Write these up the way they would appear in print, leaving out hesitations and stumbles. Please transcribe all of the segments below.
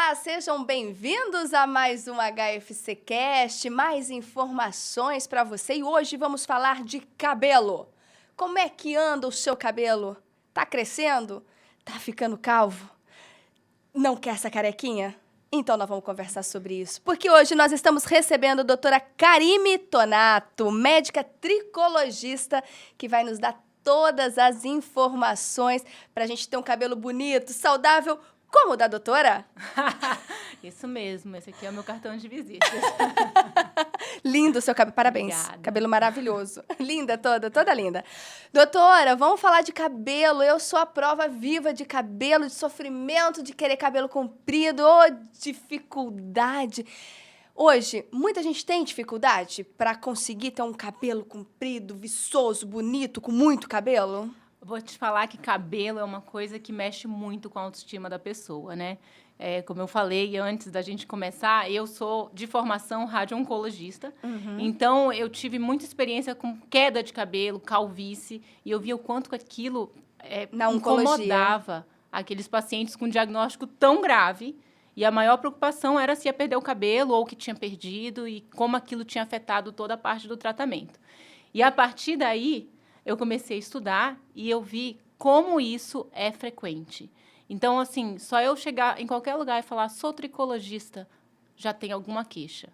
Olá, sejam bem-vindos a mais um HFC Cast, mais informações para você. E hoje vamos falar de cabelo. Como é que anda o seu cabelo? Tá crescendo? Tá ficando calvo? Não quer essa carequinha? Então nós vamos conversar sobre isso, porque hoje nós estamos recebendo a doutora Karime Tonato, médica tricologista, que vai nos dar todas as informações para a gente ter um cabelo bonito, saudável, como o da doutora. Isso mesmo, esse aqui é o meu cartão de visitas. Lindo o seu cabelo, parabéns. Obrigada. Cabelo maravilhoso. Linda toda linda. Doutora, vamos falar de cabelo. Eu sou a prova viva de cabelo, de sofrimento, de querer cabelo comprido, dificuldade. Hoje, muita gente tem dificuldade para conseguir ter um cabelo comprido, viçoso, bonito, com muito cabelo? Vou te falar que cabelo é uma coisa que mexe muito com a autoestima da pessoa, né? Como eu falei antes da gente começar, eu sou de formação radio-oncologista. Então, eu tive muita experiência com queda de cabelo, calvície, e eu via o quanto aquilo Na oncologia. incomodava aqueles pacientes com diagnóstico tão grave. E a maior preocupação era se ia perder o cabelo ou o que tinha perdido e como aquilo tinha afetado toda a parte do tratamento. E, a partir daí, eu comecei a estudar e eu vi como isso é frequente. Então, assim, só eu chegar em qualquer lugar e falar, sou tricologista, já tem alguma queixa.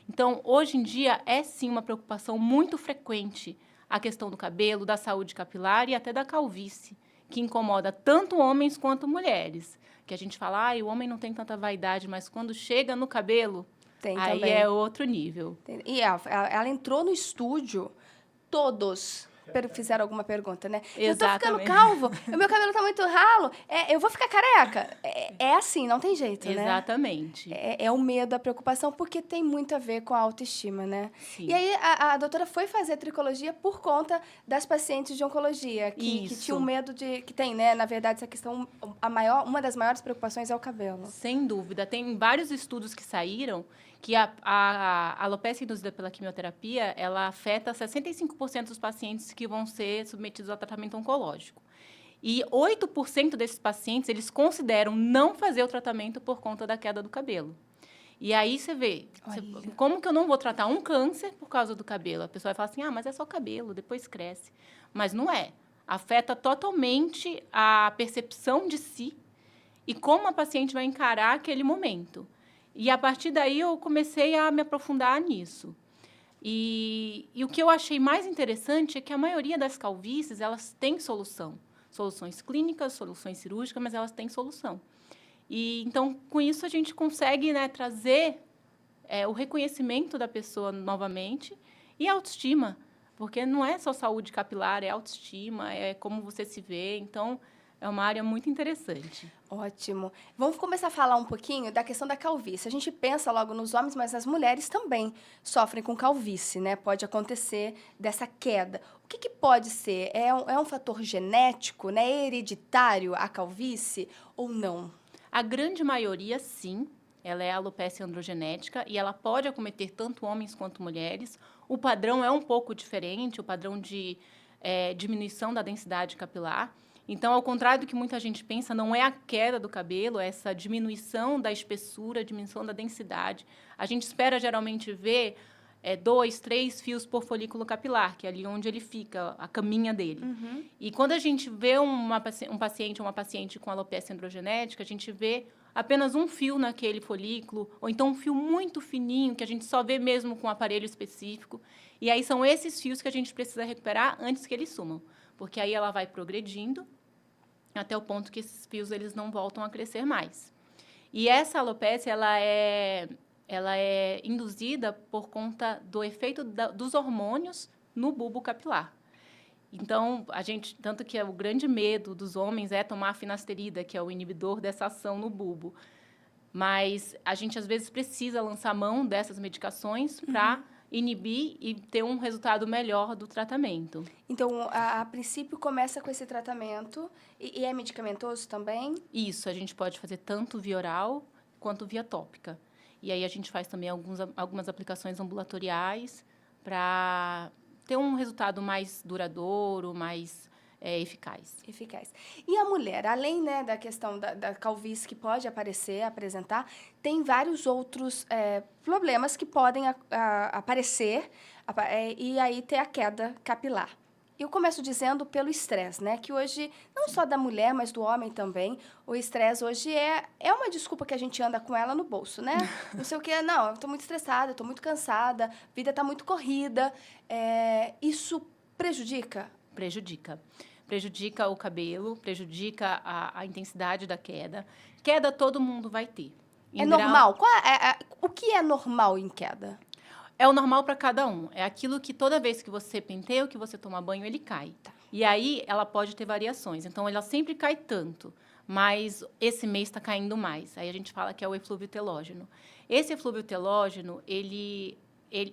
Então, hoje em dia, é sim uma preocupação muito frequente a questão do cabelo, da saúde capilar e até da calvície, que incomoda tanto homens quanto mulheres. Que a gente fala, o homem não tem tanta vaidade, mas quando chega no cabelo, Tem aí também. é outro nível. E ela entrou no estúdio, todos fizeram alguma pergunta, né? Eu tô ficando Exatamente. calvo, o meu cabelo tá muito ralo, eu vou ficar careca. É assim, não tem jeito, né? Exatamente. É o medo, a preocupação, porque tem muito a ver com a autoestima, né? Sim. E aí, a doutora foi fazer tricologia por conta das pacientes de oncologia, que Isso. tinham medo de... Que tem, né? Na verdade, essa questão, uma das maiores preocupações é o cabelo. Sem dúvida. Tem vários estudos que saíram que a alopecia induzida pela quimioterapia, ela afeta 65% dos pacientes que vão ser submetidos ao tratamento oncológico. E 8% desses pacientes, eles consideram não fazer o tratamento por conta da queda do cabelo. E aí você vê, como que eu não vou tratar um câncer por causa do cabelo? A pessoa vai falar assim, mas é só cabelo, depois cresce. Mas não é. Afeta totalmente a percepção de si e como a paciente vai encarar aquele momento. E, a partir daí, eu comecei a me aprofundar nisso. E o que eu achei mais interessante é que a maioria das calvícies, elas têm solução. Soluções clínicas, soluções cirúrgicas, mas elas têm solução. E, então, com isso, a gente consegue, né, trazer o reconhecimento da pessoa novamente e a autoestima. Porque não é só saúde capilar, é autoestima, é como você se vê. Então, é uma área muito interessante. Ótimo. Vamos começar a falar um pouquinho da questão da calvície. A gente pensa logo nos homens, mas as mulheres também sofrem com calvície, né? Pode acontecer dessa queda. O que pode ser? É um fator genético, né? Hereditário a calvície ou não? A grande maioria, sim. Ela é alopecia androgenética e ela pode acometer tanto homens quanto mulheres. O padrão é um pouco diferente, o padrão de diminuição da densidade capilar. Então, ao contrário do que muita gente pensa, não é a queda do cabelo, é essa diminuição da espessura, diminuição da densidade. A gente espera, geralmente, ver 2, 3 fios por folículo capilar, que é ali onde ele fica, a caminha dele. E quando a gente vê um paciente ou uma paciente com alopecia androgenética, a gente vê apenas um fio naquele folículo, ou então um fio muito fininho, que a gente só vê mesmo com um aparelho específico. E aí são esses fios que a gente precisa recuperar antes que eles sumam, porque aí ela vai progredindo até o ponto que esses fios eles não voltam a crescer mais. E essa alopecia, ela é induzida por conta do efeito dos hormônios no bulbo capilar. Então, tanto que o grande medo dos homens é tomar a finasterida, que é o inibidor dessa ação no bulbo. Mas a gente, às vezes, precisa lançar mão dessas medicações para inibir e ter um resultado melhor do tratamento. Então, a princípio, começa com esse tratamento e é medicamentoso também? Isso, a gente pode fazer tanto via oral quanto via tópica. E aí a gente faz também algumas aplicações ambulatoriais para ter um resultado mais duradouro, mais eficaz. Eficaz. E a mulher, além, né, da questão da calvície que pode apresentar, tem vários outros problemas que podem aparecer e aí ter a queda capilar. Eu começo dizendo pelo estresse, né? Que hoje, não só da mulher, mas do homem também, o estresse hoje é uma desculpa que a gente anda com ela no bolso, né? Não sei o quê, não, eu estou muito estressada, eu estou muito cansada, a vida está muito corrida. Isso prejudica? Prejudica. Prejudica o cabelo, prejudica a intensidade da queda. Queda todo mundo vai ter. É normal? O que é normal em queda? É o normal para cada um. É aquilo que toda vez que você penteia ou que você toma banho, ele cai. Tá. E aí, ela pode ter variações. Então, ela sempre cai tanto, mas esse mês está caindo mais. Aí a gente fala que é o eflúvio telógeno. Esse eflúvio telógeno,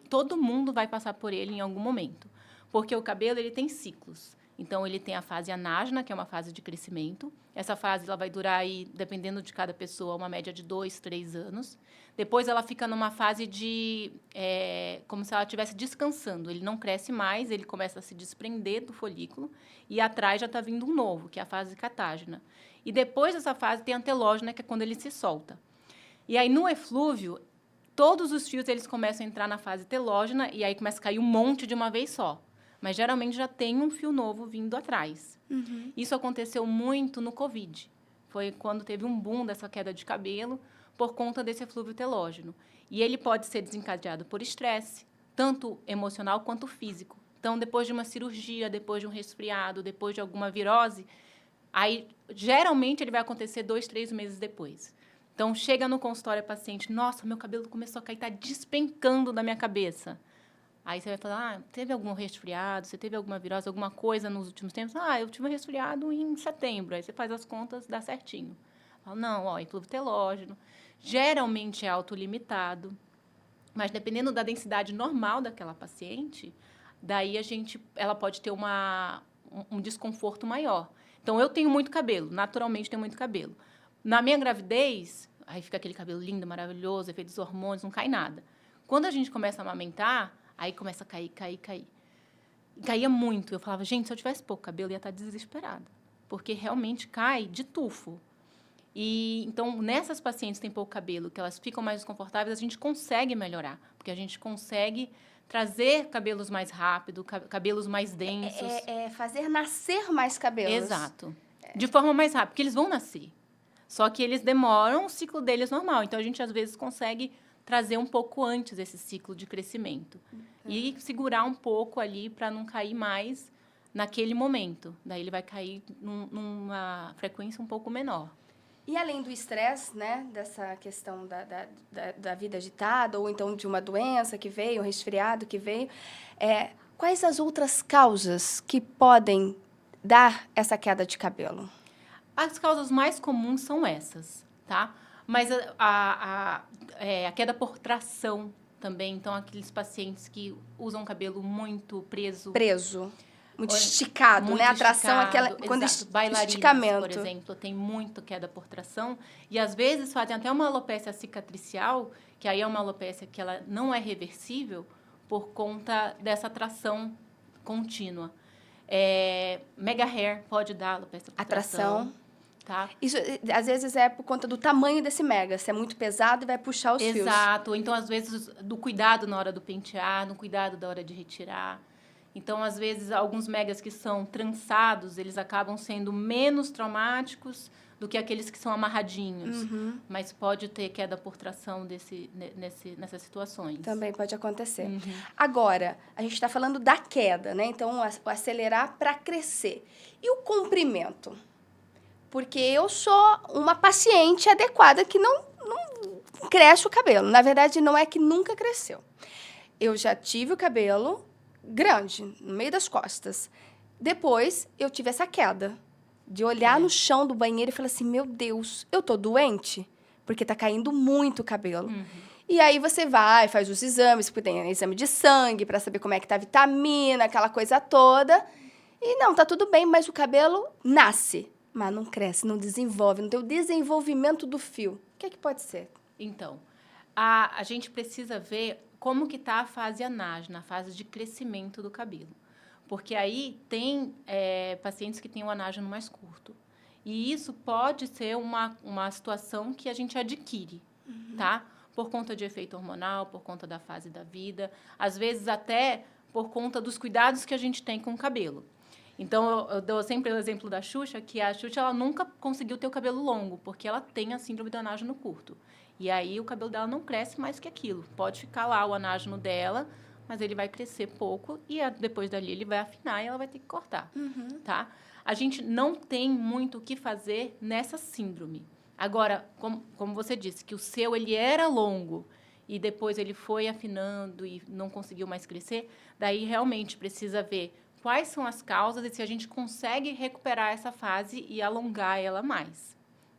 todo mundo vai passar por ele em algum momento. Porque o cabelo, ele tem ciclos. Então, ele tem a fase anágena, que é uma fase de crescimento. Essa fase ela vai durar, aí, dependendo de cada pessoa, uma média de 2, 3 anos. Depois, ela fica numa fase de... como se ela estivesse descansando. Ele não cresce mais, ele começa a se desprender do folículo. E atrás já está vindo um novo, que é a fase catágena. E depois dessa fase tem a telógena, que é quando ele se solta. E aí, no eflúvio, todos os fios eles começam a entrar na fase telógena e aí começa a cair um monte de uma vez só. Mas, geralmente, já tem um fio novo vindo atrás. Uhum. Isso aconteceu muito no Covid. Foi quando teve um boom dessa queda de cabelo por conta desse eflúvio telógeno. E ele pode ser desencadeado por estresse, tanto emocional quanto físico. Então, depois de uma cirurgia, depois de um resfriado, depois de alguma virose, aí, geralmente, ele vai acontecer 2, 3 meses depois. Então, chega no consultório a paciente, nossa, meu cabelo começou a cair, está despencando da minha cabeça. Aí você vai falar, teve algum resfriado, você teve alguma virose, alguma coisa nos últimos tempos? Eu tive um resfriado em setembro. Aí você faz as contas, dá certinho. Fala, não, eflúvio telógeno. Geralmente é autolimitado, mas dependendo da densidade normal daquela paciente, daí ela pode ter um desconforto maior. Então, eu tenho muito cabelo, naturalmente tenho muito cabelo. Na minha gravidez, aí fica aquele cabelo lindo, maravilhoso, efeito dos hormônios, não cai nada. Quando a gente começa a amamentar, aí começa a cair. E caía muito. Eu falava, gente, se eu tivesse pouco cabelo, eu ia estar desesperada. Porque realmente cai de tufo. E, então, nessas pacientes que têm pouco cabelo, que elas ficam mais desconfortáveis, a gente consegue melhorar. Porque a gente consegue trazer cabelos mais rápido, cabelos mais densos. Fazer nascer mais cabelos. Exato. De forma mais rápida, porque eles vão nascer. Só que eles demoram o ciclo deles normal. Então, a gente, às vezes, consegue trazer um pouco antes esse ciclo de crescimento. E segurar um pouco ali para não cair mais naquele momento. Daí ele vai cair numa frequência um pouco menor. E além do estresse, né, dessa questão da vida agitada, ou então de uma doença que veio, um resfriado que veio, quais as outras causas que podem dar essa queda de cabelo? As causas mais comuns são essas, tá? Mas a queda por tração também. Então, aqueles pacientes que usam o cabelo muito preso. Muito esticado, muito né? A tração, aquela... Quando bailarinas, por exemplo, tem muito queda por tração. E, às vezes, fazem até uma alopécia cicatricial, que aí é uma alopécia que ela não é reversível por conta dessa tração contínua. Mega hair pode dar alopecia por tração. Tá? Isso, às vezes, é por conta do tamanho desse mega. Se é muito pesado, vai puxar os fios. Exato. Então, às vezes, do cuidado na hora do pentear, no cuidado da hora de retirar. Então, às vezes, alguns megas que são trançados, eles acabam sendo menos traumáticos do que aqueles que são amarradinhos. Uhum. Mas pode ter queda por tração nessas situações. Também pode acontecer. Uhum. Agora, a gente está falando da queda, né? Então, o acelerar para crescer. E o comprimento? Porque eu sou uma paciente adequada que não cresce o cabelo. Na verdade, não é que nunca cresceu. Eu já tive o cabelo grande, no meio das costas. Depois, eu tive essa queda de olhar no chão do banheiro e falar assim, meu Deus, eu tô doente? Porque tá caindo muito o cabelo. Uhum. E aí você vai, faz os exames, porque tem exame de sangue para saber como é que tá a vitamina, aquela coisa toda. E não, tá tudo bem, mas o cabelo nasce. Mas não cresce, não desenvolve, não tem o desenvolvimento do fio. O que é que pode ser? Então, a gente precisa ver como que está a fase anágena, a fase de crescimento do cabelo. Porque aí tem pacientes que têm o anágeno mais curto. E isso pode ser uma situação que a gente adquire, tá? Por conta de efeito hormonal, por conta da fase da vida, às vezes até por conta dos cuidados que a gente tem com o cabelo. Então, eu dou sempre o exemplo da Xuxa, que a Xuxa ela nunca conseguiu ter o cabelo longo, porque ela tem a síndrome do anágeno curto. E aí, o cabelo dela não cresce mais que aquilo. Pode ficar lá o anágeno dela, mas ele vai crescer pouco e depois dali ele vai afinar e ela vai ter que cortar, tá? A gente não tem muito o que fazer nessa síndrome. Agora, como você disse, que o seu ele era longo e depois ele foi afinando e não conseguiu mais crescer, daí realmente precisa ver quais são as causas e se a gente consegue recuperar essa fase e alongar ela mais,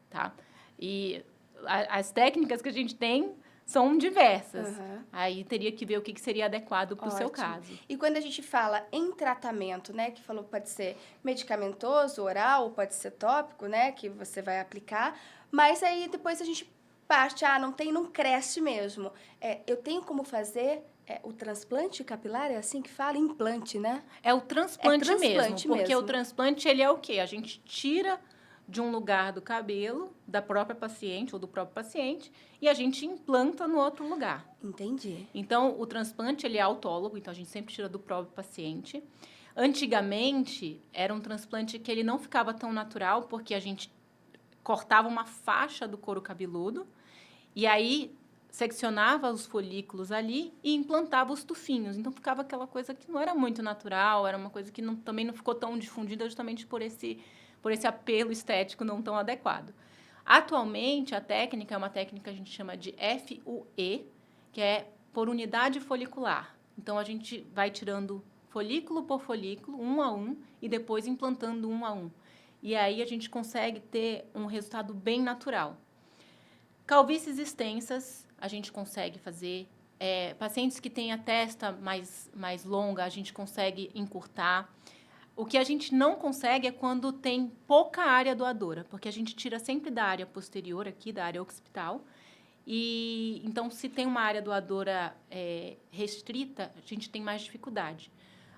tá? E as técnicas que a gente tem são diversas. Aí teria que ver o que seria adequado para o seu caso. E quando a gente fala em tratamento, né, que falou pode ser medicamentoso, oral, pode ser tópico, né, que você vai aplicar, mas aí depois a gente parte, não cresce mesmo. Eu tenho como fazer o transplante capilar, é assim que fala? Implante, né? É o transplante mesmo, porque o transplante ele é o quê? A gente tira de um lugar do cabelo da própria paciente ou do próprio paciente e a gente implanta no outro lugar. Entendi. Então, o transplante ele é autólogo, então a gente sempre tira do próprio paciente. Antigamente, era um transplante que ele não ficava tão natural, porque a gente cortava uma faixa do couro cabeludo e aí seccionava os folículos ali e implantava os tufinhos. Então, ficava aquela coisa que não era muito natural, era uma coisa que também não ficou tão difundida justamente por esse apelo estético não tão adequado. Atualmente, a técnica é uma técnica que a gente chama de FUE, que é por unidade folicular. Então, a gente vai tirando folículo por folículo, um a um, e depois implantando um a um. E aí, a gente consegue ter um resultado bem natural. Calvícies extensas, a gente consegue fazer. Pacientes que têm a testa mais longa, a gente consegue encurtar. O que a gente não consegue é quando tem pouca área doadora, porque a gente tira sempre da área posterior aqui, da área occipital. E então, se tem uma área doadora restrita, a gente tem mais dificuldade.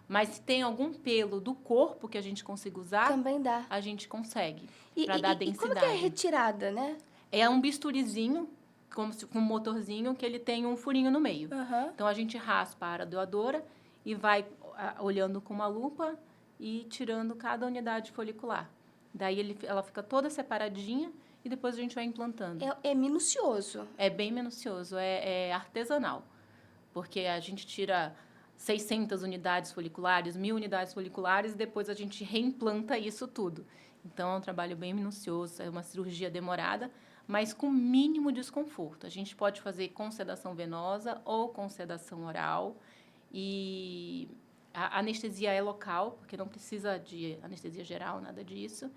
Mas se tem algum pelo do corpo que a gente consiga usar, também dá. A gente consegue, para dar densidade. E como que é retirada, né? É um bisturizinho, com um motorzinho, que ele tem um furinho no meio. Então, a gente raspa a área doadora e vai olhando com uma lupa e tirando cada unidade folicular. Daí, ela fica toda separadinha e depois a gente vai implantando. É minucioso. É bem minucioso, é artesanal. Porque a gente tira 600 unidades foliculares, 1.000 unidades foliculares, e depois a gente reimplanta isso tudo. Então, é um trabalho bem minucioso, é uma cirurgia demorada, mas com mínimo desconforto. A gente pode fazer com sedação venosa ou com sedação oral. E a anestesia é local, porque não precisa de anestesia geral, nada disso.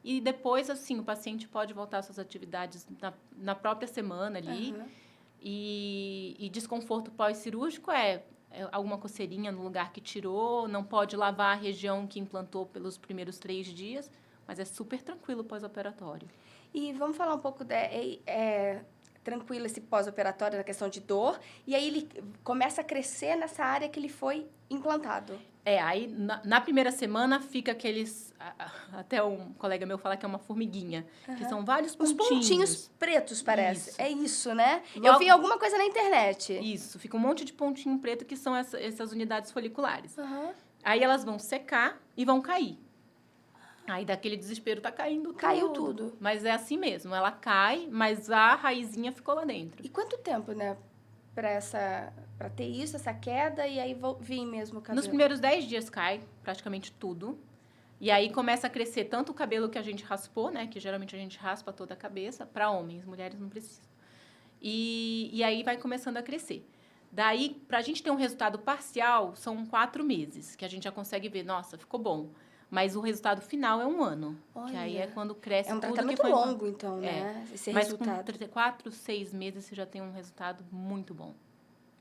E depois, assim, o paciente pode voltar às suas atividades na própria semana ali. E desconforto pós-cirúrgico é alguma coceirinha no lugar que tirou, não pode lavar a região que implantou pelos primeiros 3 dias, mas é super tranquilo pós-operatório. E vamos falar um pouco tranquilo esse pós-operatório na questão de dor, e aí ele começa a crescer nessa área que ele foi implantado. Aí na primeira semana fica aqueles... Até um colega meu fala que é uma formiguinha, que são vários pontinhos. Os pontinhos pretos, parece. Isso. É isso, né? Logo, eu vi alguma coisa na internet. Isso, fica um monte de pontinho preto que são essas unidades foliculares. Aí elas vão secar e vão cair. Aí daquele desespero tá caindo tudo. Caiu tudo. Mas é assim mesmo, ela cai, mas a raizinha ficou lá dentro. E quanto tempo, né, pra ter isso, essa queda, e aí vir mesmo o cabelo? Nos primeiros 10 dias cai praticamente tudo. E aí começa a crescer tanto o cabelo que a gente raspou, né, que geralmente a gente raspa toda a cabeça, para homens, mulheres não precisam. E aí vai começando a crescer. Daí, pra gente ter um resultado parcial, são 4 meses, que a gente já consegue ver, nossa, ficou bom. Mas o resultado final é 1 ano. Olha, que aí é quando cresce tudo. É um tratamento longo, então, né? Esse mas resultado. Com 4, 6 meses você já tem um resultado muito bom.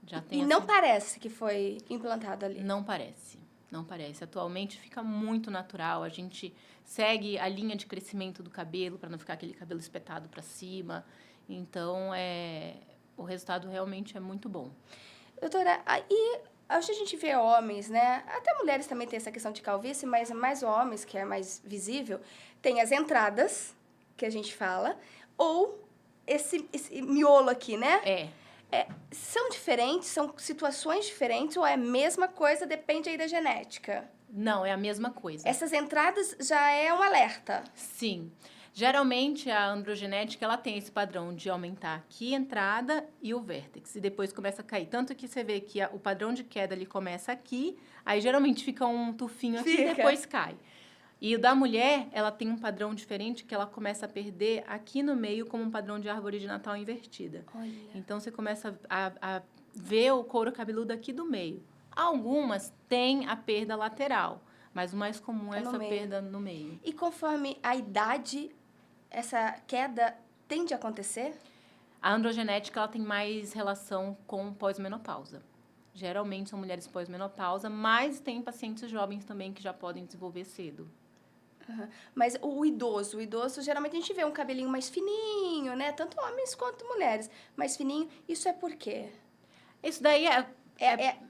Já tem, e não parece que foi implantado ali? Não parece. Não parece. Atualmente fica muito natural. A gente segue a linha de crescimento do cabelo para não ficar aquele cabelo espetado para cima. Então, o resultado realmente é muito bom. Doutora, e Hoje a gente vê homens, né? Até mulheres também têm essa questão de calvície, mas mais homens, que é mais visível, tem as entradas, que a gente fala, ou esse miolo aqui, né? São diferentes, são situações diferentes, ou é a mesma coisa, depende aí da genética? Não, é a mesma coisa. Essas entradas já é um alerta. Sim. Geralmente, a androgenética, ela tem esse padrão de aumentar aqui a entrada e o vértex, e depois começa a cair. Tanto que você vê que o padrão de queda, ele começa aqui, aí geralmente fica um tufinho aqui e depois cai. E o da mulher, ela tem um padrão diferente, que ela começa a perder aqui no meio, como um padrão de árvore de Natal invertida. Olha. Então, você começa a ver o couro cabeludo aqui do meio. Algumas têm a perda lateral, mas o mais comum é essa perda no meio. E conforme a idade, essa queda tende a acontecer? A androgenética, ela tem mais relação com pós-menopausa. Geralmente são mulheres pós-menopausa, mas tem pacientes jovens também que já podem desenvolver cedo. Mas o idoso, geralmente a gente vê um cabelinho mais fininho, né? Tanto homens quanto mulheres, mais fininho. Isso é por quê? Isso daí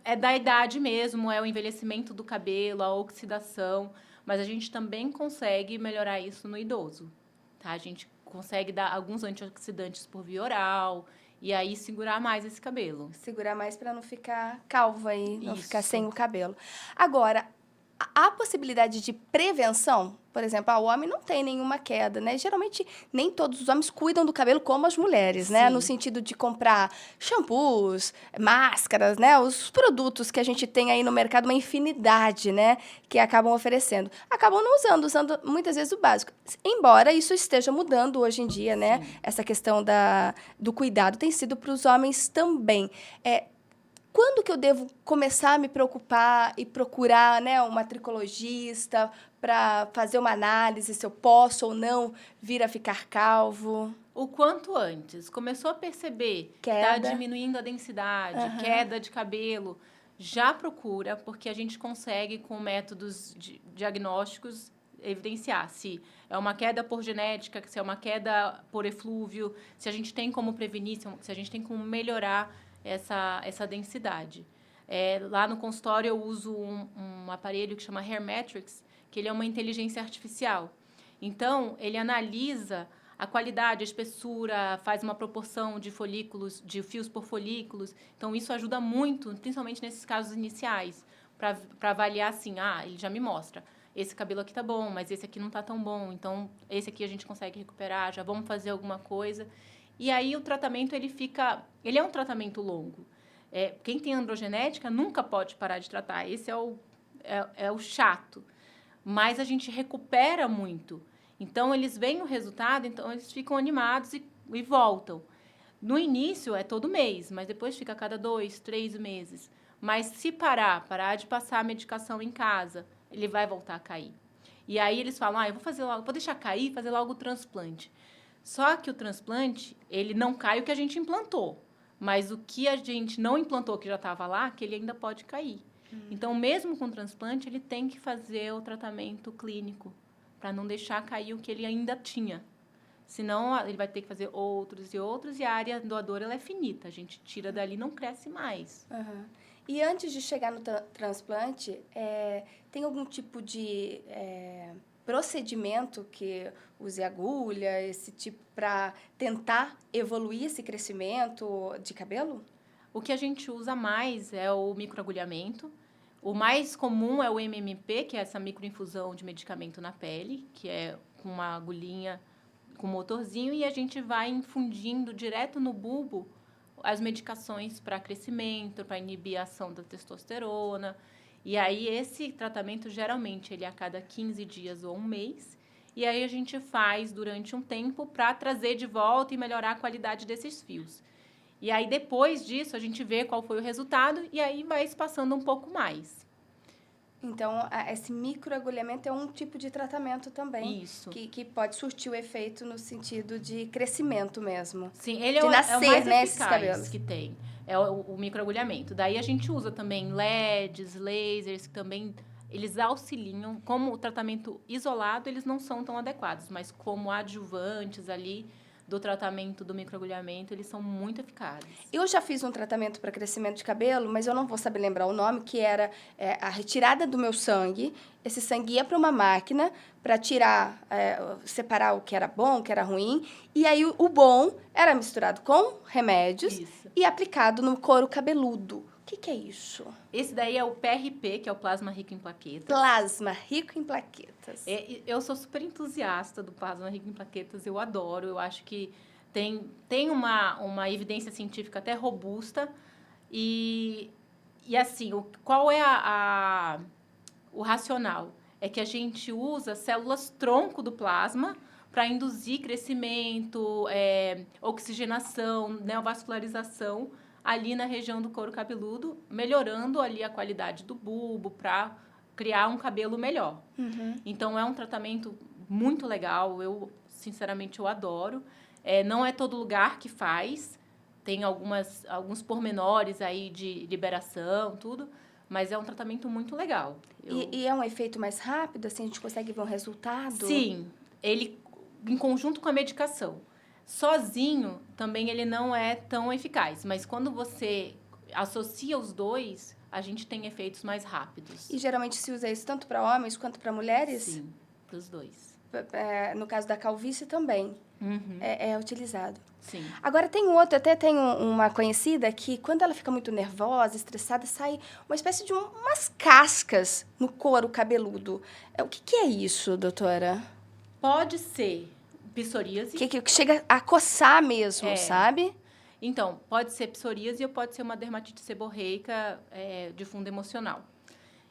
é da idade mesmo, é o envelhecimento do cabelo, a oxidação, mas a gente também consegue melhorar isso no idoso, tá? A gente consegue dar alguns antioxidantes por via oral e aí segurar mais esse cabelo. Segurar mais para não ficar calva aí, não ficar sem o cabelo. Agora, há possibilidade de prevenção? Por exemplo, o homem não tem nenhuma queda, né? Geralmente, nem todos os homens cuidam do cabelo como as mulheres, né? No sentido de comprar shampoos, máscaras, né? Os produtos que a gente tem aí no mercado, uma infinidade, né? Que acabam oferecendo. Acabam não usando muitas vezes o básico. Embora isso esteja mudando hoje em dia, né? Essa questão do cuidado tem sido para os homens também. Quando que eu devo começar a me preocupar e procurar, né, um tricologista para fazer uma análise se eu posso ou não vir a ficar calvo? O quanto antes. Começou a perceber que está diminuindo a densidade, queda de cabelo, já procura, porque a gente consegue, com métodos diagnósticos, evidenciar se é uma queda por genética, se é uma queda por eflúvio, se a gente tem como prevenir, se a gente tem como melhorar essa densidade. Lá no consultório eu uso um aparelho que chama Hair Metrics, que ele é uma inteligência artificial. Então, ele analisa a qualidade, a espessura, faz uma proporção de folículos, de fios por folículos. Então, isso ajuda muito, principalmente nesses casos iniciais, para avaliar assim, ele já me mostra, esse cabelo aqui tá bom, mas esse aqui não tá tão bom, então esse aqui a gente consegue recuperar, já vamos fazer alguma coisa. E aí o tratamento, ele é um tratamento longo. Quem tem androgenética nunca pode parar de tratar, esse é o chato. Mas a gente recupera muito. Então, eles veem o resultado, então eles ficam animados e voltam. No início é todo mês, mas depois fica a cada 2, 3 meses. Mas se parar de passar a medicação em casa, ele vai voltar a cair. E aí eles falam, eu vou deixar cair, fazer logo o transplante. Só que o transplante, ele não cai o que a gente implantou. Mas o que a gente não implantou, que já estava lá, que ele ainda pode cair. Então, mesmo com o transplante, ele tem que fazer o tratamento clínico para não deixar cair o que ele ainda tinha. Senão, ele vai ter que fazer outros e outros, e a área doadora ela é finita. A gente tira dali e não cresce mais. E antes de chegar no transplante, tem algum tipo de procedimento que use agulha, esse tipo, para tentar evoluir esse crescimento de cabelo? O que a gente usa mais é o microagulhamento. O mais comum é o MMP, que é essa microinfusão de medicamento na pele, que é com uma agulhinha com motorzinho, e a gente vai infundindo direto no bulbo as medicações para crescimento, para inibir a ação da testosterona. E aí, esse tratamento, geralmente, ele é a cada 15 dias ou um mês. E aí, a gente faz durante um tempo para trazer de volta e melhorar a qualidade desses fios. E aí, depois disso, a gente vê qual foi o resultado e aí vai espaçando um pouco mais. Então, esse microagulhamento é um tipo de tratamento também. Isso. Que pode surtir o efeito no sentido de crescimento mesmo. Sim, ele de nascer, é o mais né, esses cabelos que tem. É o microagulhamento. Daí a gente usa também LEDs, lasers, que também eles auxiliam. Como o tratamento isolado, eles não são tão adequados, mas como adjuvantes ali, do tratamento do microagulhamento, eles são muito eficazes. Eu já fiz um tratamento para crescimento de cabelo, mas eu não vou saber lembrar o nome, que era a retirada do meu sangue. Esse sangue ia para uma máquina para tirar, separar o que era bom, o que era ruim. E aí o bom era misturado com remédios Isso. e aplicado no couro cabeludo. O que é isso? Esse daí é o PRP, que é o plasma rico em plaquetas. Plasma rico em plaquetas. Eu sou super entusiasta do plasma rico em plaquetas, eu adoro, eu acho que tem uma evidência científica até robusta. E assim, qual é o racional? É que a gente usa células tronco do plasma para induzir crescimento, oxigenação, neovascularização ali na região do couro cabeludo, melhorando ali a qualidade do bulbo para criar um cabelo melhor. Uhum. Então, é um tratamento muito legal, sinceramente, eu adoro. Não é todo lugar que faz, tem alguns pormenores aí de liberação, tudo, mas é um tratamento muito legal. E é um efeito mais rápido, assim, a gente consegue ver um resultado? Sim, ele em conjunto com a medicação. Sozinho, também ele não é tão eficaz, mas quando você associa os dois, a gente tem efeitos mais rápidos. E geralmente se usa isso tanto para homens quanto para mulheres? Sim, para os dois. No caso da calvície também Uhum. é utilizado. Sim. Agora tem outro, até tem uma conhecida que quando ela fica muito nervosa, estressada, sai uma espécie de umas cascas no couro cabeludo. O que é isso, doutora? Pode ser psoríase. Que chega a coçar mesmo, sabe? Então, pode ser psoríase ou pode ser uma dermatite seborreica de fundo emocional.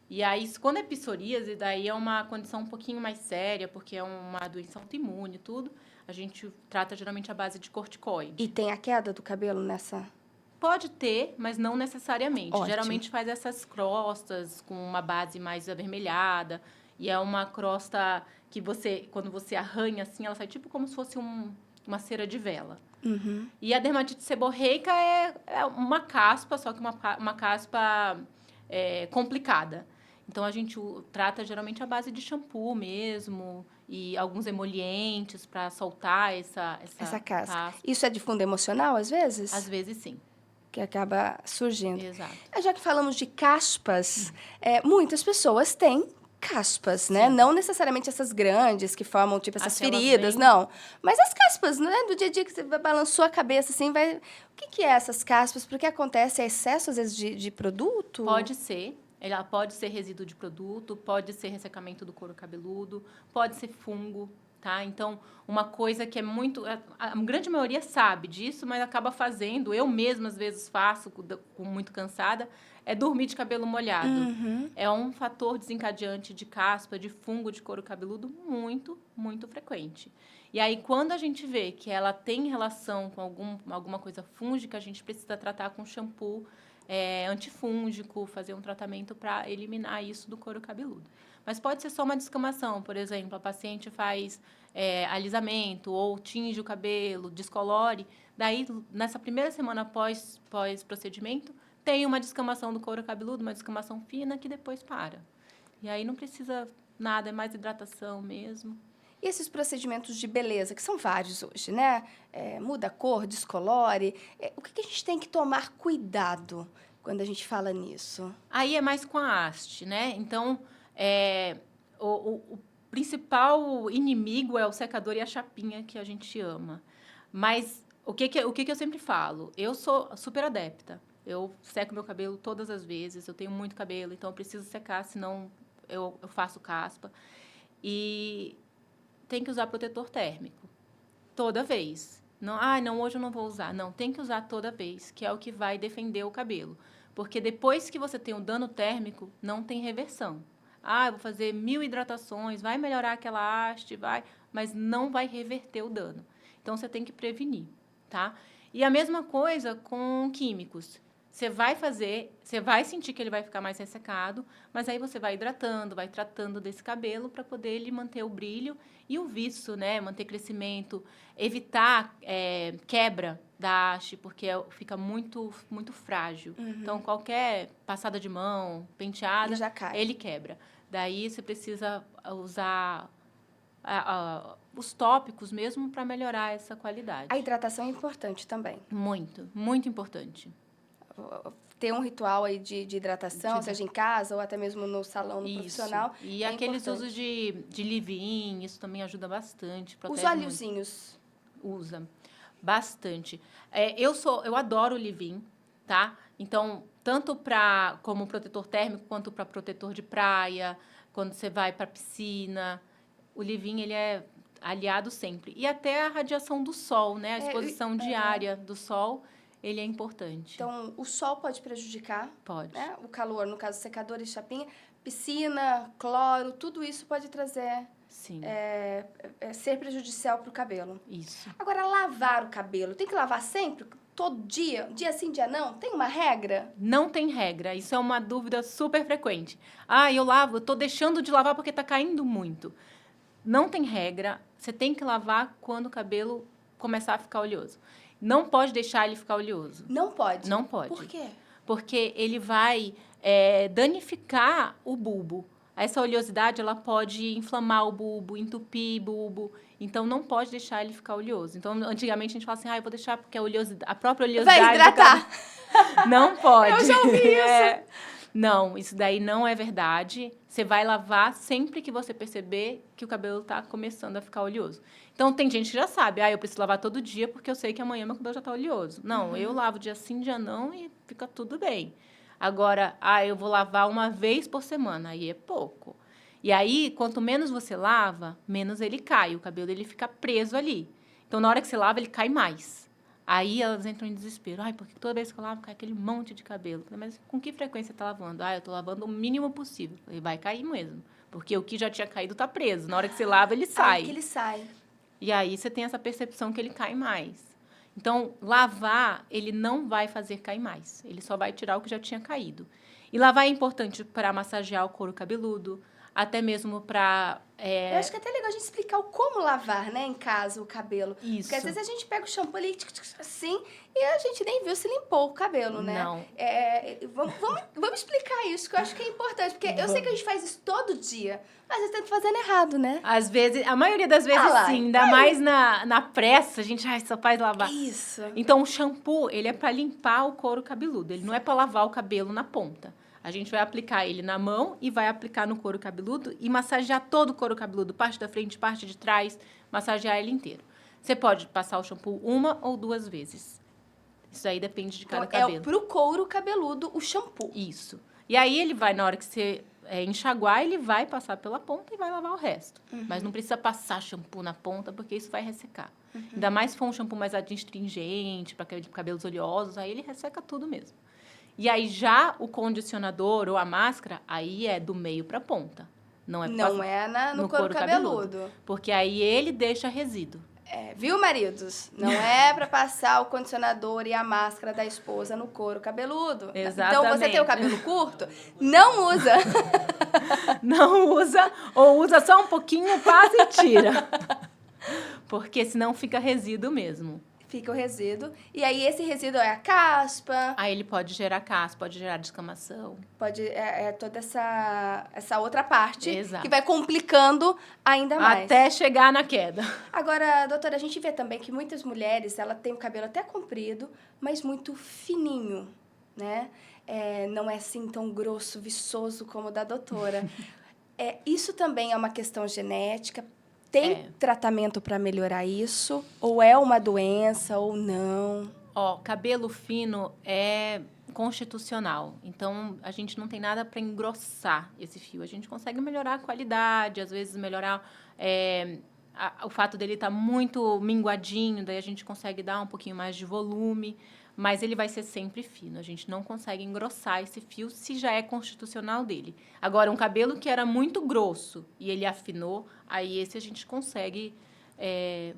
E aí, quando é psoríase, daí é uma condição um pouquinho mais séria, porque é uma doença autoimune e tudo. A gente trata geralmente à base de corticoide. E tem a queda do cabelo nessa? Pode ter, mas não necessariamente. Ótimo. Geralmente faz essas crostas com uma base mais avermelhada. E é uma crosta que quando você arranha assim, ela sai tipo como se fosse uma cera de vela. Uhum. E a dermatite seborreica é uma caspa, só que uma caspa complicada. Então, a gente trata geralmente à base de shampoo mesmo e alguns emolientes para soltar essa casca. Isso é de fundo emocional, às vezes? Às vezes, sim. Que acaba surgindo. Exato. Já que falamos de caspas, muitas pessoas têm caspas, né? Não necessariamente essas grandes que formam, tipo, essas feridas, não. Mas as caspas, né? Do dia a dia que você balançou a cabeça, assim, vai... O que é essas caspas? Porque acontece excesso, às vezes, de produto? Pode ser. Ela pode ser resíduo de produto, pode ser ressecamento do couro cabeludo, pode ser fungo, tá? Então, uma coisa que é muito... A grande maioria sabe disso, mas acaba fazendo. Eu mesma, às vezes, faço, muito cansada, é dormir de cabelo molhado. Uhum. É um fator desencadeante de caspa, de fungo de couro cabeludo muito, muito frequente. E aí, quando a gente vê que ela tem relação com alguma coisa fúngica, a gente precisa tratar com shampoo antifúngico, fazer um tratamento para eliminar isso do couro cabeludo. Mas pode ser só uma descamação, por exemplo, a paciente faz alisamento ou tinge o cabelo, descolore, daí, nessa primeira semana pós-procedimento, tem uma descamação do couro cabeludo, uma descamação fina, que depois para. E aí não precisa nada, é mais hidratação mesmo. E esses procedimentos de beleza, que são vários hoje, né? Muda a cor, descolore. O que a gente tem que tomar cuidado quando a gente fala nisso? Aí é mais com a haste, né? Então, o principal inimigo é o secador e a chapinha que a gente ama. Mas o que eu sempre falo? Eu sou super adepta. Eu seco meu cabelo todas as vezes. Eu tenho muito cabelo, então eu preciso secar, senão eu faço caspa. E tem que usar protetor térmico. Toda vez. Não, hoje eu não vou usar. Não, tem que usar toda vez, que é o que vai defender o cabelo. Porque depois que você tem o dano térmico, não tem reversão. Eu vou fazer 1000 hidratações, vai melhorar aquela haste, mas não vai reverter o dano. Então, você tem que prevenir, tá? E a mesma coisa com químicos. Você vai sentir que ele vai ficar mais ressecado, mas aí você vai hidratando, vai tratando desse cabelo para poder ele manter o brilho e o viço, né? Manter crescimento, evitar quebra da haste, porque fica muito, muito frágil. Uhum. Então, qualquer passada de mão, penteada, Ele já cai. ele quebra. Daí, você precisa usar os tópicos mesmo para melhorar essa qualidade. A hidratação é importante também. Muito, muito importante. Ter um ritual aí de hidratação, seja em casa ou até mesmo no salão, no profissional. E é aqueles importante. usos de leave-in, isso também ajuda bastante. Os óleozinhos. Usa bastante. Eu adoro o leave-in, tá? Então, tanto como protetor térmico, quanto para protetor de praia, quando você vai para a piscina, o leave-in, ele é aliado sempre. E até a radiação do sol, né? A exposição diária do sol, ele é importante. Então, o sol pode prejudicar. Pode. Né? O calor, no caso, secador e chapinha. Piscina, cloro, tudo isso pode trazer... Sim. Ser prejudicial para o cabelo. Isso. Agora, lavar o cabelo. Tem que lavar sempre? Todo dia? Dia sim, dia não? Tem uma regra? Não tem regra. Isso é uma dúvida super frequente. Eu tô deixando de lavar porque tá caindo muito. Não tem regra. Você tem que lavar quando o cabelo começar a ficar oleoso. Não pode deixar ele ficar oleoso. Não pode? Não pode. Por quê? Porque ele vai danificar o bulbo. Essa oleosidade, ela pode inflamar o bulbo, entupir o bulbo. Então, não pode deixar ele ficar oleoso. Então, antigamente, a gente fala assim, eu vou deixar porque a própria oleosidade... Vai hidratar. Não pode. Eu já ouvi isso. Não, isso daí não é verdade. Você vai lavar sempre que você perceber que o cabelo está começando a ficar oleoso. Então, tem gente que já sabe, eu preciso lavar todo dia porque eu sei que amanhã meu cabelo já está oleoso. Não, eu lavo dia sim, dia não e fica tudo bem. Agora, eu vou lavar uma vez por semana, aí é pouco. E aí, quanto menos você lava, menos ele cai. O cabelo, ele fica preso ali. Então, na hora que você lava, ele cai mais. Aí, elas entram em desespero. Porque toda vez que eu lavo, cai aquele monte de cabelo. Mas com que frequência você está lavando? Eu estou lavando o mínimo possível. Ele vai cair mesmo. Porque o que já tinha caído está preso. Na hora que você lava, ele sai. Que ele sai. E aí, você tem essa percepção que ele cai mais. Então, lavar, ele não vai fazer cair mais. Ele só vai tirar o que já tinha caído. E lavar é importante para massagear o couro cabeludo, até mesmo para... Eu acho que é até legal a gente explicar o como lavar, né, em casa, o cabelo. Isso. Porque às vezes a gente pega o shampoo ali, assim, e a gente nem viu se limpou o cabelo, né? Não. Vamos explicar isso, que eu acho que é importante. Porque eu sei que a gente faz isso todo dia, mas às vezes tá fazendo errado, né? Às vezes, a maioria das vezes, sim. Ainda mais na pressa, a gente só faz lavar. Isso. Então, o shampoo, ele é para limpar o couro cabeludo. Ele não é para lavar o cabelo na ponta. A gente vai aplicar ele na mão e vai aplicar no couro cabeludo e massagear todo o couro cabeludo, parte da frente, parte de trás, massagear ele inteiro. Você pode passar o shampoo 1 ou 2 vezes. Isso aí depende de cada cabelo. É pro couro cabeludo o shampoo. Isso. E aí ele vai, na hora que você enxaguar, ele vai passar pela ponta e vai lavar o resto. Mas não precisa passar shampoo na ponta, porque isso vai ressecar. Ainda mais se for um shampoo mais astringente, para cabelos oleosos, aí ele resseca tudo mesmo. E aí, já o condicionador ou a máscara, aí é do meio para a ponta. Não é no couro cabeludo. Porque aí ele deixa resíduo. Viu, maridos? Não é para passar o condicionador e a máscara da esposa no couro cabeludo. Exatamente. Então, você tem o cabelo curto? Não usa. Não usa, ou usa só um pouquinho, passa e tira. Porque senão fica resíduo mesmo. Fica o resíduo. E aí, esse resíduo é a caspa. Aí ele pode gerar caspa, pode gerar descamação. Pode, toda essa outra parte. Exato. Que vai complicando ainda mais. Até chegar na queda. Agora, doutora, a gente vê também que muitas mulheres, ela tem o cabelo até comprido, mas muito fininho, né? Não é assim tão grosso, viçoso como o da doutora. Isso também é uma questão genética. Tem tratamento para melhorar isso? Ou é uma doença ou não? Cabelo fino é constitucional. Então, a gente não tem nada para engrossar esse fio. A gente consegue melhorar a qualidade, às vezes melhorar o fato dele estar muito minguadinho, daí a gente consegue dar um pouquinho mais de volume, mas ele vai ser sempre fino. A gente não consegue engrossar esse fio se já é constitucional dele. Agora, um cabelo que era muito grosso e ele afinou, aí esse a gente consegue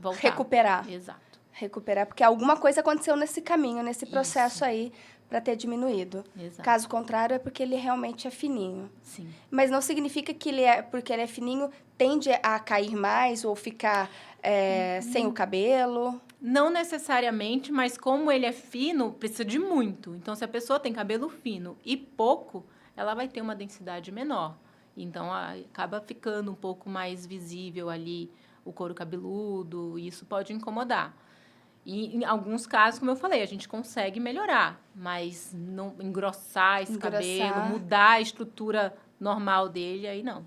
voltar. Recuperar. Exato. Recuperar, porque alguma coisa aconteceu nesse caminho, nesse processo aí, para ter diminuído. Exato. Caso contrário, é porque ele realmente é fininho. Sim. Mas não significa que porque ele é fininho, tende a cair mais ou ficar sem o cabelo? Não necessariamente, mas como ele é fino, precisa de muito. Então, se a pessoa tem cabelo fino e pouco, ela vai ter uma densidade menor. Então, acaba ficando um pouco mais visível ali o couro cabeludo, e isso pode incomodar. E, em alguns casos, como eu falei, a gente consegue melhorar, mas não engrossar esse cabelo, mudar a estrutura normal dele, aí não.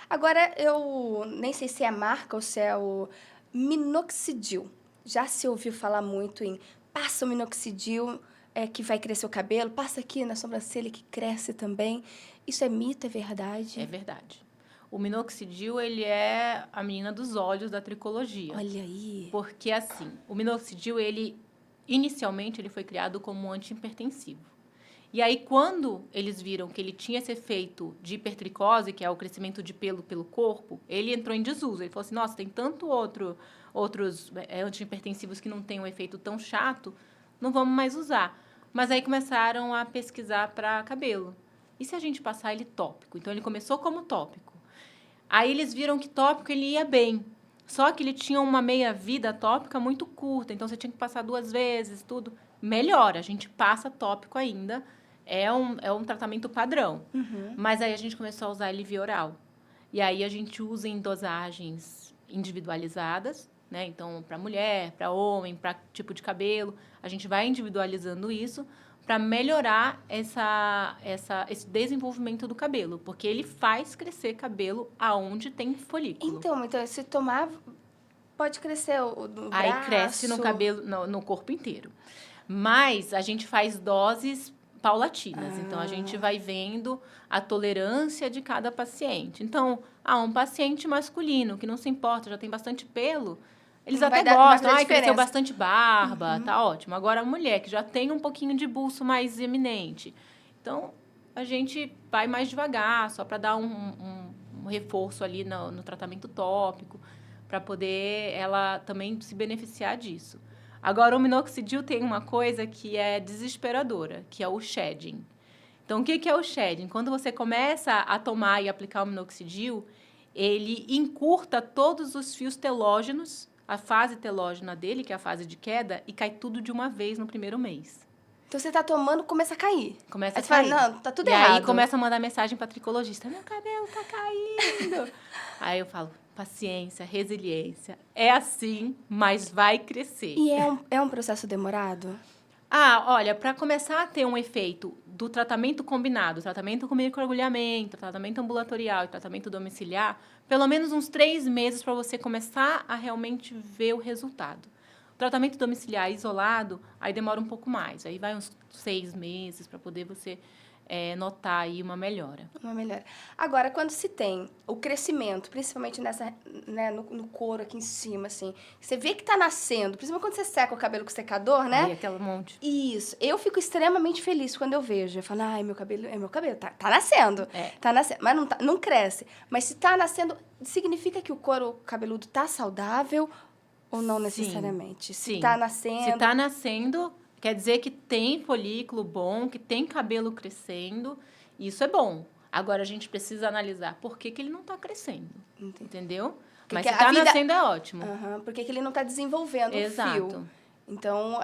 Agora, eu nem sei se é a marca ou se é o minoxidil. Já se ouviu falar muito em passa o minoxidil que vai crescer o cabelo, passa aqui na sobrancelha que cresce também. Isso é mito, é verdade? É verdade. O minoxidil, ele é a menina dos olhos da tricologia. Olha aí. Porque, assim, o minoxidil, inicialmente, ele foi criado como um antihipertensivo. E aí, quando eles viram que ele tinha esse efeito de hipertricose, que é o crescimento de pelo corpo, ele entrou em desuso. Ele falou assim, nossa, tem outros antihipertensivos que não têm um efeito tão chato, não vamos mais usar. Mas aí começaram a pesquisar para cabelo. E se a gente passar ele tópico? Então, ele começou como tópico. Aí, eles viram que tópico ele ia bem. Só que ele tinha uma meia-vida tópica muito curta. Então, você tinha que passar 2 vezes, tudo. Melhora, a gente passa tópico ainda. É um tratamento padrão. Uhum. Mas aí, a gente começou a usar ele via oral. E aí, a gente usa em dosagens individualizadas, né? Então, para mulher, para homem, para tipo de cabelo. A gente vai individualizando isso para melhorar esse desenvolvimento do cabelo, porque ele faz crescer cabelo aonde tem folículo. Então se tomar, pode crescer no Aí braço. cresce no cabelo, no corpo inteiro. Mas a gente faz doses paulatinas. Então, a gente vai vendo a tolerância de cada paciente. Então, um paciente masculino que não se importa, já tem bastante pelo, eles Não até vai dar gostam. diferença. Cresceu bastante barba, tá ótimo. Agora, a mulher que já tem um pouquinho de buço mais eminente. Então, a gente vai mais devagar, só para dar um reforço ali no tratamento tópico, para poder ela também se beneficiar disso. Agora, o minoxidil tem uma coisa que é desesperadora, que é o shedding. Então, o que é o shedding? Quando você começa a tomar e aplicar o minoxidil, ele encurta todos os fios telógenos, a fase telógena dele, que é a fase de queda, e cai tudo de uma vez no primeiro mês. Então, você tá tomando, começa a cair. Começa aí a cair. Você fala, não, tá tudo e errado. E aí, começa a mandar mensagem para tricologista. Meu cabelo tá caindo. Aí, eu falo, paciência, resiliência. É assim, mas vai crescer. E é um processo demorado? Olha, para começar a ter um efeito do tratamento combinado, tratamento com microagulhamento, tratamento ambulatorial e tratamento domiciliar, pelo menos uns 3 meses para você começar a realmente ver o resultado. O tratamento domiciliar isolado, aí demora um pouco mais. Aí vai uns 6 meses para poder você notar aí uma melhora. Uma melhora. Agora, quando se tem o crescimento, principalmente no couro aqui em cima, assim, você vê que tá nascendo, principalmente quando você seca o cabelo com secador, né? Aí aquele monte. Isso. Eu fico extremamente feliz quando eu vejo. Eu falo, ai, meu cabelo, tá nascendo. Tá nascendo. Mas não cresce. Mas se tá nascendo, significa que o couro cabeludo tá saudável ou não necessariamente? Sim. Se tá nascendo... Se tá nascendo, quer dizer que tem folículo bom, que tem cabelo crescendo. Isso é bom. Agora, a gente precisa analisar por que ele não está crescendo. Entendi. Entendeu? Porque mas se está nascendo, é ótimo. Porque ele não está desenvolvendo Exato. o fio. Então,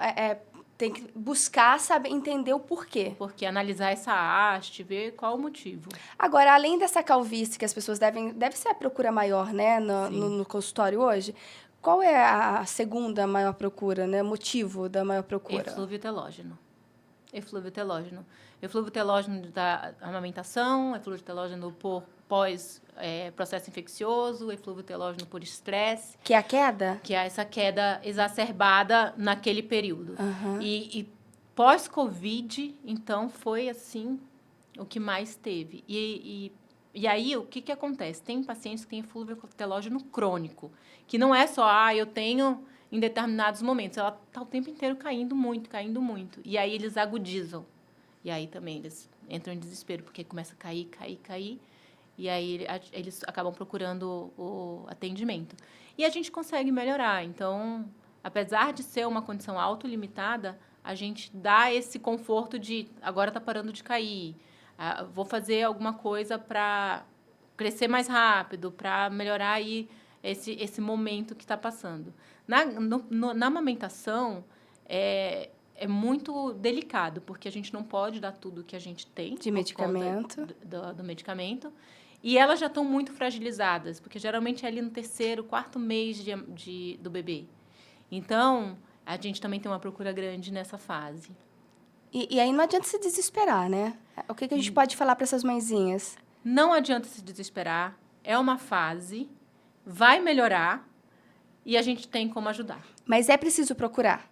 tem que buscar saber, entender o porquê. Porque analisar essa haste, ver qual o motivo. Agora, além dessa calvície que as pessoas deve ser a procura maior, né, no consultório hoje, qual é a segunda maior procura, né? Motivo da maior procura? Eflúvio telógeno. Eflúvio telógeno. Eflúvio telógeno da amamentação, eflúvio telógeno por processo infeccioso, eflúvio telógeno por estresse. Que é a queda? Que é essa queda exacerbada naquele período. Uhum. E pós-Covid, então, foi assim o que mais teve. E aí, o que acontece? Tem pacientes que têm eflúvio telógeno crônico, que não é só, eu tenho em determinados momentos. Ela está o tempo inteiro caindo muito, caindo muito. E aí, eles agudizam. E aí, também, eles entram em desespero, porque começa a cair, cair, cair. E aí, eles acabam procurando o atendimento. E a gente consegue melhorar. Então, apesar de ser uma condição autolimitada, a gente dá esse conforto de, agora está parando de cair. Vou fazer alguma coisa para crescer mais rápido, para melhorar aí esse momento que está passando. Na amamentação, é muito delicado, porque a gente não pode dar tudo que a gente tem. De medicamento. Do medicamento. E elas já estão muito fragilizadas, porque geralmente é ali no 3º, 4º mês do bebê. Então, a gente também tem uma procura grande nessa fase. E aí não adianta se desesperar, né? O que a gente pode falar para essas mãezinhas? Não adianta se desesperar, é uma fase, vai melhorar e a gente tem como ajudar. Mas é preciso procurar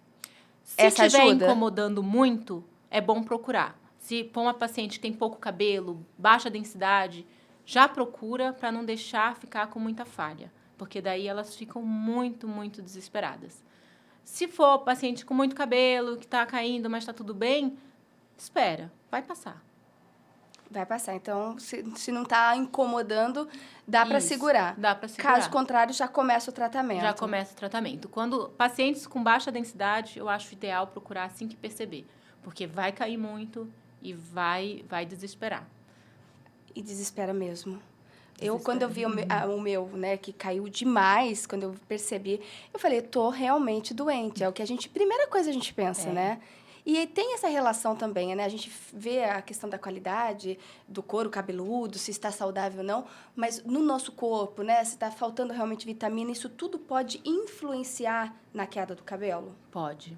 Se essa estiver ajuda? incomodando muito, é bom procurar. Se for uma paciente que tem pouco cabelo, baixa densidade, já procura para não deixar ficar com muita falha, porque daí elas ficam muito, muito desesperadas. Se for paciente com muito cabelo, que está caindo, mas está tudo bem, espera, vai passar. Vai passar. Então, se não está incomodando, dá para Isso, segurar. dá para segurar. Caso contrário, já começa o tratamento. Já começa o tratamento. Quando pacientes com baixa densidade, eu acho ideal procurar assim que perceber, porque vai cair muito e vai desesperar. E desespera mesmo. Desespera. Quando eu vi o meu, né, que caiu demais, quando eu percebi, eu falei, tô realmente doente. É o que primeira coisa a gente pensa, né? E tem essa relação também, né? A gente vê a questão da qualidade do couro cabeludo, se está saudável ou não, mas no nosso corpo, né? Se está faltando realmente vitamina, isso tudo pode influenciar na queda do cabelo? Pode.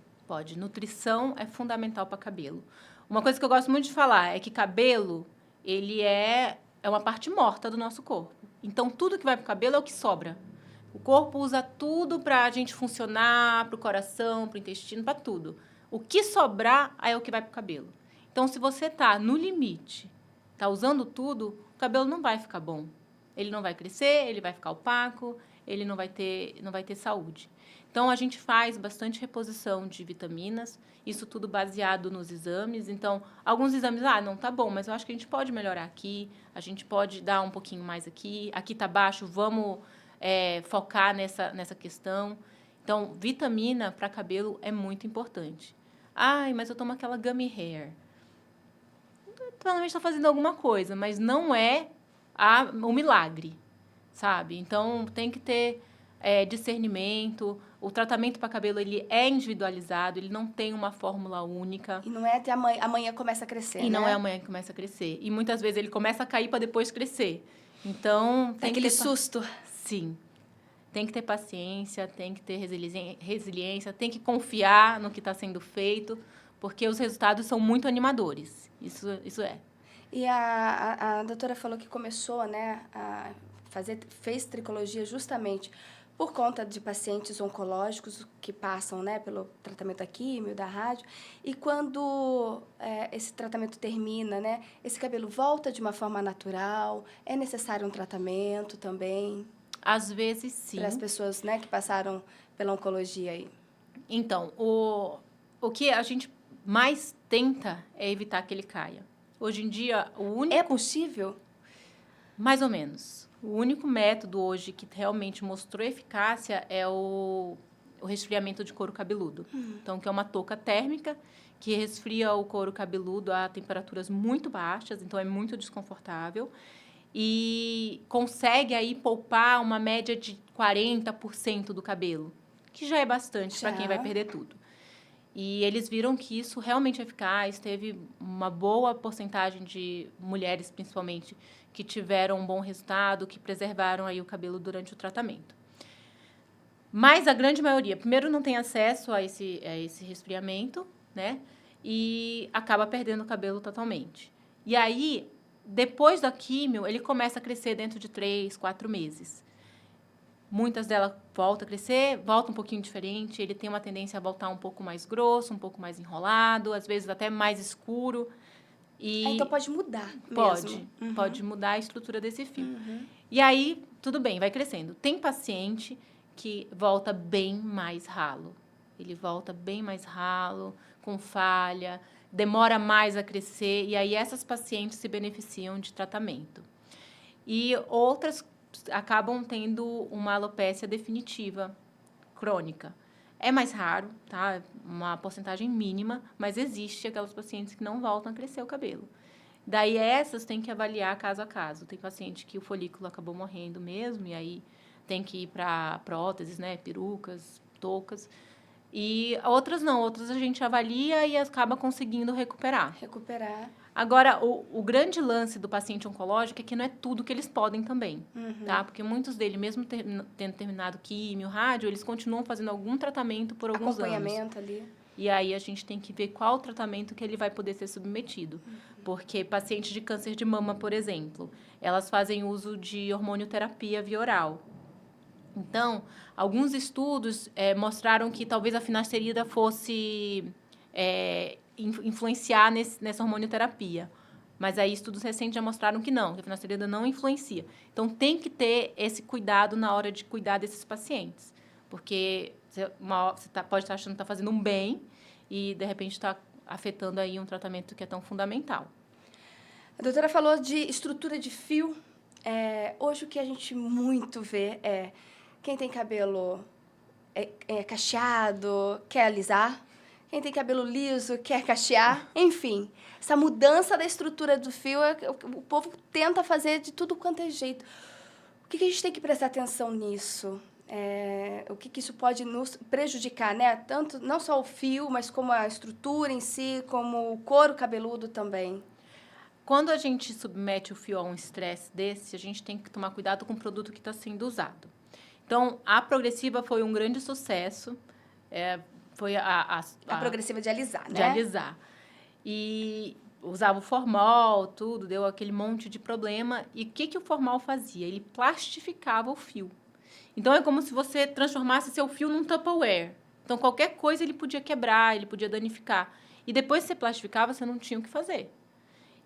Nutrição é fundamental para cabelo. Uma coisa que eu gosto muito de falar é que cabelo, ele é uma parte morta do nosso corpo. Então, tudo que vai para o cabelo é o que sobra. O corpo usa tudo para a gente funcionar, para o coração, para o intestino, para tudo. O que sobrar é o que vai para o cabelo. Então, se você está no limite, está usando tudo, o cabelo não vai ficar bom. Ele não vai crescer, ele vai ficar opaco, ele não vai ter saúde. Então, a gente faz bastante reposição de vitaminas, isso tudo baseado nos exames. Então, alguns exames, não tá bom, mas eu acho que a gente pode melhorar aqui, a gente pode dar um pouquinho mais aqui tá baixo, vamos focar nessa questão. Então, vitamina para cabelo é muito importante. Mas eu tomo aquela Gummy Hair. Provavelmente está fazendo alguma coisa, mas não é o milagre, sabe? Então, tem que ter discernimento. O tratamento para cabelo ele é individualizado, ele não tem uma fórmula única. E não é até amanhã começa a crescer, né? E não é amanhã que começa a crescer. E muitas vezes ele começa a cair para depois crescer. Então, tem aquele que ter susto. Sim. Tem que ter paciência, tem que ter resiliência, tem que confiar no que está sendo feito, porque os resultados são muito animadores. Isso é. E a doutora falou que começou, né, fez tricologia justamente por conta de pacientes oncológicos que passam, né, pelo tratamento da químio, da rádio. E quando esse tratamento termina, né, esse cabelo volta de uma forma natural? É necessário um tratamento também? Às vezes, sim. Para as pessoas, né, que passaram pela oncologia aí. Então, o que a gente mais tenta é evitar que ele caia. Hoje em dia, o único... É possível? Mais ou menos. O único método hoje que realmente mostrou eficácia é o resfriamento de couro cabeludo. Então, que é uma touca térmica que resfria o couro cabeludo a temperaturas muito baixas, então é muito desconfortável. E consegue aí poupar uma média de 40% do cabelo, que já é bastante para quem vai perder tudo. E eles viram que isso realmente é eficaz, teve uma boa porcentagem de mulheres, principalmente, que tiveram um bom resultado, que preservaram aí o cabelo durante o tratamento. Mas a grande maioria, primeiro, não tem acesso a esse resfriamento, né? E acaba perdendo o cabelo totalmente. E aí, depois da químio, ele começa a crescer dentro de 3, 4 meses. Muitas delas voltam a crescer, volta um pouquinho diferente, ele tem uma tendência a voltar um pouco mais grosso, um pouco mais enrolado, às vezes até mais escuro. Então pode mudar mesmo. Uhum. Pode mudar a estrutura desse fio. E aí, tudo bem, vai crescendo. Tem paciente que volta bem mais ralo. Ele volta bem mais ralo, com falha, demora mais a crescer, e aí essas pacientes se beneficiam de tratamento. E outras acabam tendo uma alopécia definitiva, crônica. É mais raro, tá? Uma porcentagem mínima, mas existe aquelas pacientes que não voltam a crescer o cabelo. Daí essas tem que avaliar caso a caso. Tem paciente que o folículo acabou morrendo mesmo, e aí tem que ir para próteses, né? Perucas, toucas. E outras não, outras a gente avalia e acaba conseguindo recuperar. Agora, o grande lance do paciente oncológico é que não é tudo que eles podem também, tá? Porque muitos deles, mesmo tendo terminado químio, rádio, eles continuam fazendo algum tratamento por alguns anos. Acompanhamento ali. E aí, a gente tem que ver qual tratamento que ele vai poder ser submetido. Porque pacientes de câncer de mama, por exemplo, elas fazem uso de hormonioterapia via oral. Então, alguns estudos mostraram que talvez a finasterida fosse influenciar nessa hormonioterapia. Mas aí estudos recentes já mostraram que não, que a finasterida não influencia. Então, tem que ter esse cuidado na hora de cuidar desses pacientes. Porque você pode estar achando que está fazendo um bem e, de repente, está afetando aí um tratamento que é tão fundamental. A doutora falou de estrutura de fio. Hoje, o que a gente muito vê é quem tem cabelo cacheado, quer alisar. Quem tem cabelo liso, quer cachear. Enfim, essa mudança da estrutura do fio, o povo tenta fazer de tudo quanto é jeito. O que a gente tem que prestar atenção nisso? O que isso pode nos prejudicar, né? Tanto, não só o fio, mas como a estrutura em si, como o couro cabeludo também. Quando a gente submete o fio a um estresse desse, a gente tem que tomar cuidado com o produto que está sendo usado. Então, a Progressiva foi um grande sucesso. Foi a Progressiva de alisar, né? De alisar. E usava o formol, tudo, deu aquele monte de problema. E o que o formol fazia? Ele plastificava o fio. Então, é como se você transformasse seu fio num Tupperware. Então, qualquer coisa ele podia quebrar, ele podia danificar. E depois que você plastificava, você não tinha o que fazer.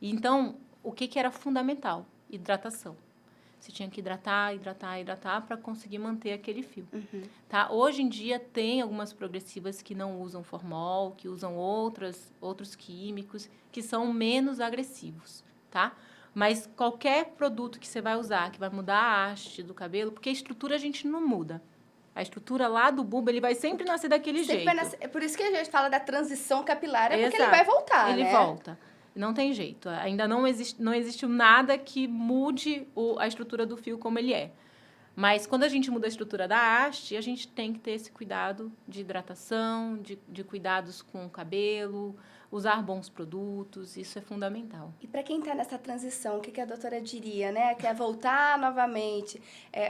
Então, o que era fundamental? Hidratação. Você tinha que hidratar para conseguir manter aquele fio. Tá? Hoje em dia, tem algumas progressivas que não usam formol, que usam outros químicos, que são menos agressivos, tá? Mas qualquer produto que você vai usar, que vai mudar a haste do cabelo, porque a estrutura a gente não muda. A estrutura lá do bulbo, ele vai sempre nascer daquele jeito. É por isso que a gente fala da transição capilar, porque Exato. ele vai voltar, Ele volta. Não tem jeito. Ainda não existe nada que mude a estrutura do fio como ele é. Mas, quando a gente muda a estrutura da haste, a gente tem que ter esse cuidado de hidratação, de cuidados com o cabelo, usar bons produtos, isso é fundamental. E para quem está nessa transição, o que a doutora diria, né? Quer voltar novamente,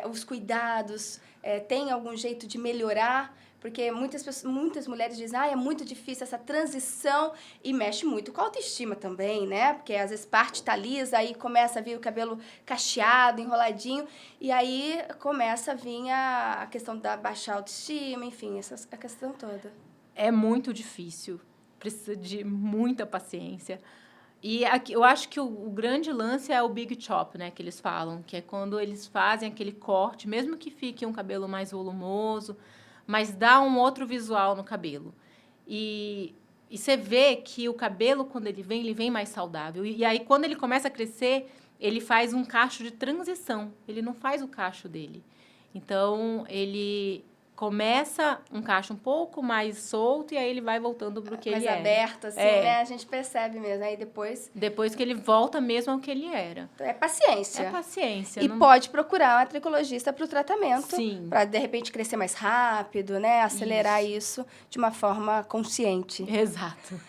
os cuidados, tem algum jeito de melhorar? Porque muitas mulheres dizem, é muito difícil essa transição e mexe muito com a autoestima também, né? Porque às vezes parte tá lisa, aí começa a vir o cabelo cacheado, enroladinho, e aí começa a vir a questão da baixa autoestima, enfim, a questão toda. É muito difícil, precisa de muita paciência. E aqui, eu acho que o grande lance é o big chop, né, que eles falam, que é quando eles fazem aquele corte, mesmo que fique um cabelo mais volumoso, mas dá um outro visual no cabelo. E você vê que o cabelo, quando ele vem mais saudável. E aí, quando ele começa a crescer, ele faz um cacho de transição. Ele não faz o cacho dele. Então, ele começa um cacho um pouco mais solto e aí ele vai voltando para o que ele era. Mais aberto, assim, né? A gente percebe mesmo. Aí depois... Depois que ele volta mesmo ao que ele era. Então, é paciência. É paciência. E pode procurar um tricologista para o tratamento. Sim. Para, de repente, crescer mais rápido, né? Acelerar isso de uma forma consciente. Exato.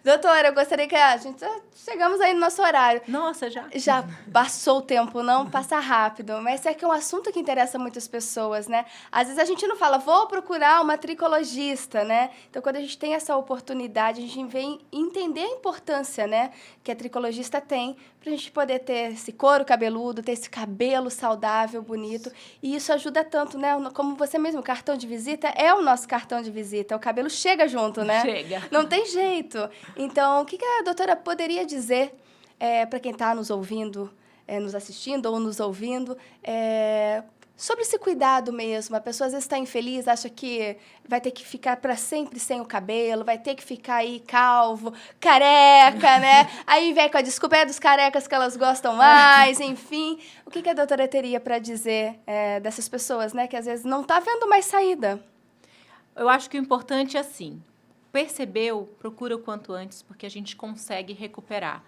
Doutora, eu gostaria que a gente... Chegamos aí no nosso horário. Nossa, já? Já passou o tempo, não? Passa rápido. Mas é que é um assunto que interessa muitas pessoas, né? Às vezes a gente não fala, vou procurar uma tricologista, né? Então, quando a gente tem essa oportunidade, a gente vem entender a importância, né? Que a tricologista tem pra gente poder ter esse couro cabeludo, ter esse cabelo saudável, bonito. E isso ajuda tanto, né? Como você mesmo, o cartão de visita é o nosso cartão de visita. O cabelo chega junto, né? Chega. Não tem jeito. Então, o que a doutora poderia dizer para quem está nos ouvindo, nos assistindo ou nos ouvindo, sobre esse cuidado mesmo? A pessoa às vezes está infeliz, acha que vai ter que ficar para sempre sem o cabelo, vai ter que ficar aí calvo, careca, né? Aí vem com a desculpa dos carecas que elas gostam mais, enfim. O que a doutora teria para dizer dessas pessoas, né? Que às vezes não está vendo mais saída? Eu acho que o importante é assim, percebeu, procura o quanto antes, porque a gente consegue recuperar.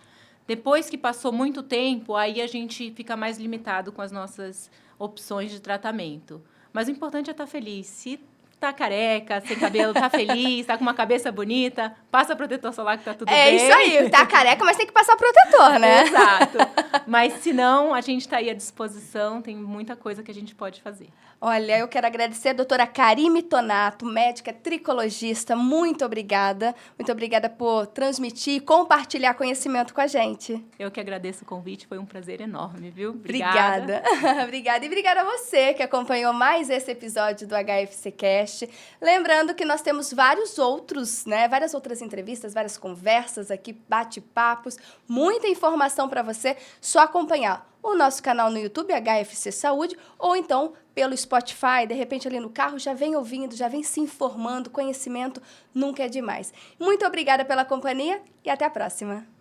Depois que passou muito tempo, aí a gente fica mais limitado com as nossas opções de tratamento. Mas o importante é estar feliz. Se tá careca, sem cabelo, tá feliz, tá com uma cabeça bonita, passa protetor solar que tá tudo bem. É isso aí, tá careca, mas tem que passar protetor, né? Exato. Mas se não, a gente tá aí à disposição, tem muita coisa que a gente pode fazer. Olha, eu quero agradecer a doutora Karime Tonato, médica tricologista. Muito obrigada. Muito obrigada por transmitir e compartilhar conhecimento com a gente. Eu que agradeço o convite, foi um prazer enorme, viu? Obrigada. Obrigada. E obrigada a você que acompanhou mais esse episódio do HFC Cast. Lembrando que nós temos vários outros, né? Várias outras entrevistas, várias conversas aqui, bate-papos, muita informação para você. Só acompanhar o nosso canal no YouTube, HFC Saúde, ou então pelo Spotify, de repente ali no carro, já vem ouvindo, já vem se informando, conhecimento nunca é demais. Muito obrigada pela companhia e até a próxima.